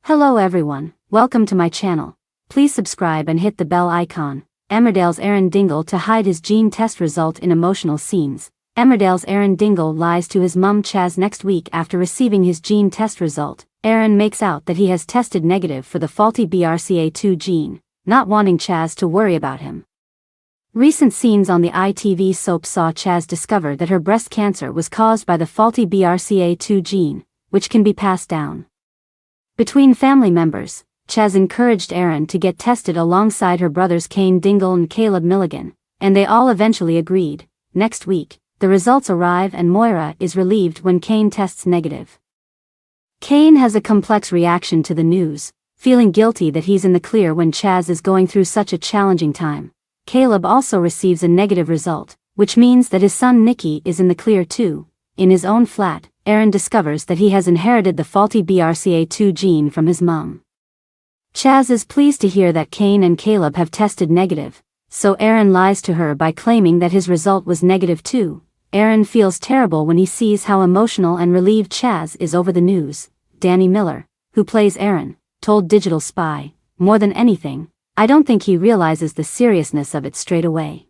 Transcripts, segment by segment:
Hello everyone, welcome to my channel. Please subscribe and hit the bell icon. Emmerdale's Aaron Dingle to hide his gene test result in emotional scenes. Emmerdale's Aaron Dingle lies to his mum Chaz next week after receiving his gene test result. Aaron makes out that he has tested negative for the faulty BRCA2 gene, not wanting Chaz to worry about him. Recent scenes on the ITV soap saw Chaz discover that her breast cancer was caused by the faulty BRCA2 gene, which can be passed down. Between family members, Chaz encouraged Aaron to get tested alongside her brothers Kane Dingle and Caleb Milligan, and they all eventually agreed. Next week, the results arrive and Moira is relieved when Kane tests negative. Kane has a complex reaction to the news, feeling guilty that he's in the clear when Chaz is going through such a challenging time. Caleb also receives a negative result, which means that his son Nicky is in the clear too. In his own flat, Aaron discovers that he has inherited the faulty BRCA2 gene from his mum. Chaz is pleased to hear that Kane and Caleb have tested negative, so Aaron lies to her by claiming that his result was negative too. Aaron feels terrible when he sees how emotional and relieved Chaz is over the news. Danny Miller, who plays Aaron, told Digital Spy, "More than anything, I don't think he realizes the seriousness of it straight away.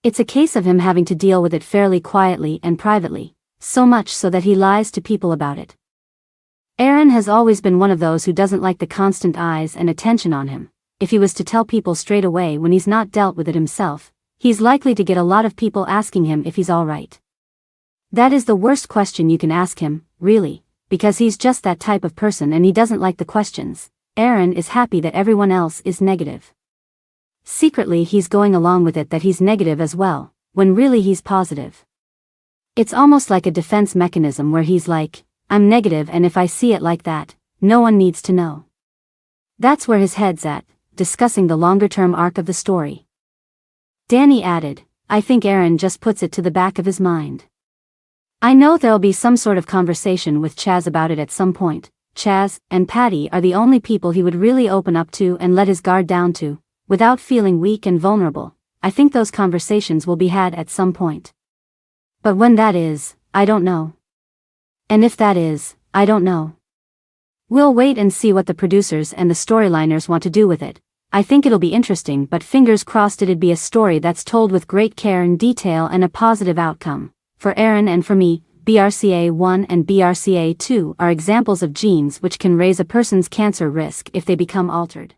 It's a case of him having to deal with it fairly quietly and privately, so much so that he lies to people about it." Aaron has always been one of those who doesn't like the constant eyes and attention on him. If he was to tell people straight away when he's not dealt with it himself, he's likely to get a lot of people asking him if he's alright. That is the worst question you can ask him, really, because he's just that type of person and he doesn't like the questions. Aaron is happy that everyone else is negative. Secretly he's going along with it that he's negative as well, when really he's positive. It's almost like a defense mechanism where he's like, I'm negative and if I see it like that, no one needs to know. That's where his head's at, discussing the longer-term arc of the story. Danny added, I think Aaron just puts it to the back of his mind. I know there'll be some sort of conversation with Chaz about it at some point. Chaz and Patty are the only people he would really open up to and let his guard down to, without feeling weak and vulnerable. I think those conversations will be had at some point. But when that is, I don't know. And if that is, I don't know. We'll wait and see what the producers and the storyliners want to do with it. I think it'll be interesting, but fingers crossed it'd be a story that's told with great care and detail and a positive outcome. For Aaron and for me, BRCA1 and BRCA2 are examples of genes which can raise a person's cancer risk if they become altered.